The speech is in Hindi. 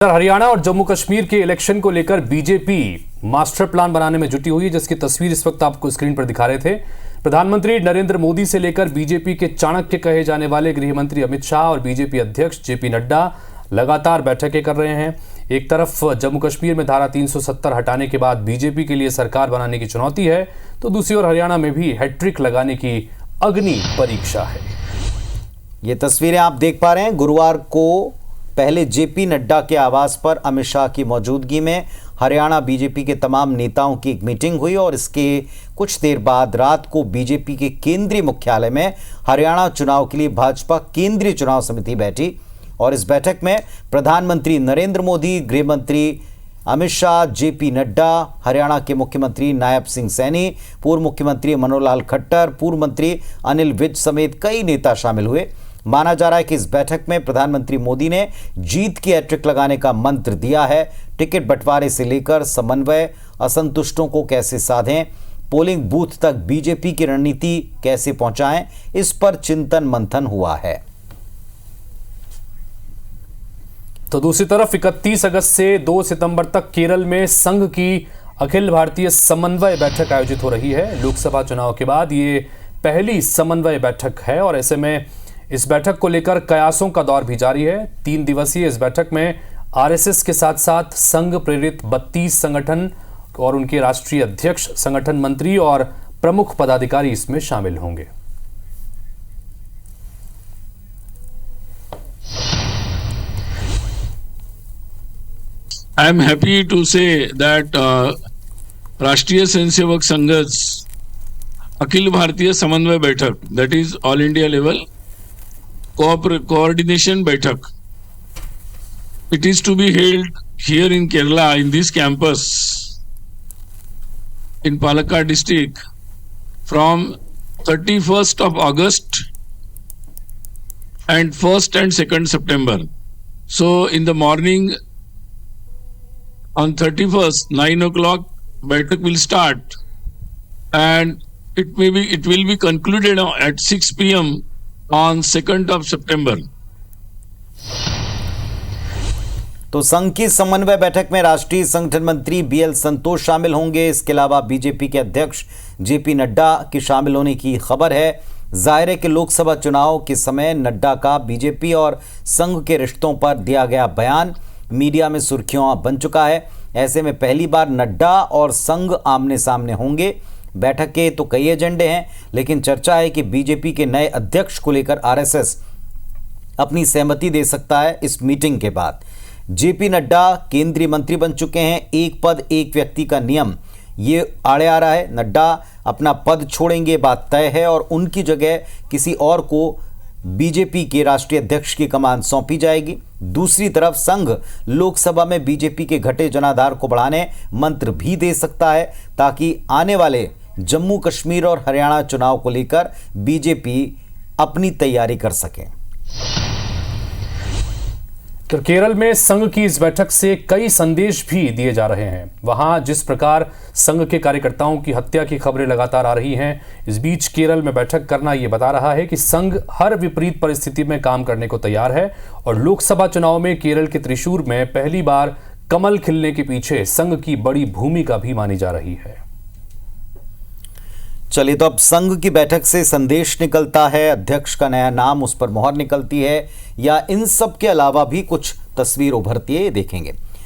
हरियाणा और जम्मू कश्मीर के इलेक्शन को लेकर बीजेपी मास्टर प्लान बनाने में जुटी हुई है, जिसकी तस्वीर इस वक्त आपको स्क्रीन पर दिखा रहे थे। प्रधानमंत्री नरेंद्र मोदी से लेकर बीजेपी के चाणक्य कहे जाने वाले गृह मंत्री अमित शाह और बीजेपी अध्यक्ष जेपी नड्डा लगातार बैठकें कर रहे हैं। एक तरफ जम्मू कश्मीर में धारा 370 हटाने के बाद बीजेपी के लिए सरकार बनाने की चुनौती है, तो दूसरी ओर हरियाणा में भी हैट्रिक लगाने की अग्नि परीक्षा है। ये तस्वीरें आप देख पा रहे हैं। गुरुवार को पहले जेपी नड्डा के आवास पर अमित शाह की मौजूदगी में हरियाणा बीजेपी के तमाम नेताओं की एक मीटिंग हुई और इसके कुछ देर बाद रात को बीजेपी के केंद्रीय मुख्यालय में हरियाणा चुनाव के लिए भाजपा केंद्रीय चुनाव समिति बैठी और इस बैठक में प्रधानमंत्री नरेंद्र मोदी, गृह मंत्री अमित शाह, जेपी नड्डा, हरियाणा के मुख्यमंत्री नायब सिंह सैनी, पूर्व मुख्यमंत्री मनोहर लाल खट्टर, पूर्व मंत्री अनिल विज समेत कई नेता शामिल हुए। माना जा रहा है कि इस बैठक में प्रधानमंत्री मोदी ने जीत की हैट्रिक लगाने का मंत्र दिया है। टिकट बंटवारे से लेकर समन्वय, असंतुष्टों को कैसे साधें, पोलिंग बूथ तक बीजेपी की रणनीति कैसे पहुंचाएं, इस पर चिंतन मंथन हुआ है। तो दूसरी तरफ 31 अगस्त से 2 सितंबर तक केरल में संघ की अखिल भारतीय समन्वय बैठक आयोजित हो रही है। लोकसभा चुनाव के बाद ये पहली समन्वय बैठक है और ऐसे में इस बैठक को लेकर कयासों का दौर भी जारी है। 3 दिवसीय इस बैठक में आरएसएस के साथ साथ संघ प्रेरित 32 संगठन और उनके राष्ट्रीय अध्यक्ष, संगठन मंत्री और प्रमुख पदाधिकारी इसमें शामिल होंगे। I am happy to say that राष्ट्रीय स्वयंसेवक संघ's अखिल भारतीय समन्वय बैठक, that is all India level coordination बैठक, it is to be held here in Kerala in this campus in Palakkad district from 31st of August and 1st and 2nd September. So in the morning on 31st 9 o'clock बैठक will start and it will be concluded at 6 p.m. on 2nd of September. तो संघ की समन्वय बैठक में राष्ट्रीय संगठन मंत्री बीएल संतोष शामिल होंगे। इसके अलावा बीजेपी के अध्यक्ष जेपी नड्डा के शामिल होने की खबर है। जाहिर है कि लोकसभा चुनाव के समय नड्डा का बीजेपी और संघ के रिश्तों पर दिया गया बयान मीडिया में सुर्खियों बन चुका है। ऐसे में पहली बार नड्डा और संघ आमने सामने होंगे। बैठक के तो कई एजेंडे हैं, लेकिन चर्चा है कि बीजेपी के नए अध्यक्ष को लेकर आरएसएस अपनी सहमति दे सकता है। इस मीटिंग के बाद जेपी नड्डा केंद्रीय मंत्री बन चुके हैं। एक पद एक व्यक्ति का नियम ये आड़े आ रहा है। नड्डा अपना पद छोड़ेंगे, बात तय है और उनकी जगह किसी और को बीजेपी के राष्ट्रीय अध्यक्ष की कमान सौंपी जाएगी। दूसरी तरफ संघ लोकसभा में बीजेपी के घटे जनाधार को बढ़ाने मंत्र भी दे सकता है, ताकि आने वाले जम्मू कश्मीर और हरियाणा चुनाव को लेकर बीजेपी अपनी तैयारी कर सके। तो केरल में संघ की इस बैठक से कई संदेश भी दिए जा रहे हैं। वहां जिस प्रकार संघ के कार्यकर्ताओं की हत्या की खबरें लगातार आ रही हैं, इस बीच केरल में बैठक करना यह बता रहा है कि संघ हर विपरीत परिस्थिति में काम करने को तैयार है और लोकसभा चुनाव में केरल के त्रिशूर में पहली बार कमल खिलने के पीछे संघ की बड़ी भूमिका भी मानी जा रही है। चलिए, तो अब संघ की बैठक से संदेश निकलता है, अध्यक्ष का नया नाम, उस पर मोहर निकलती है, या इन सब के अलावा भी कुछ तस्वीर उभरती है, ये देखेंगे।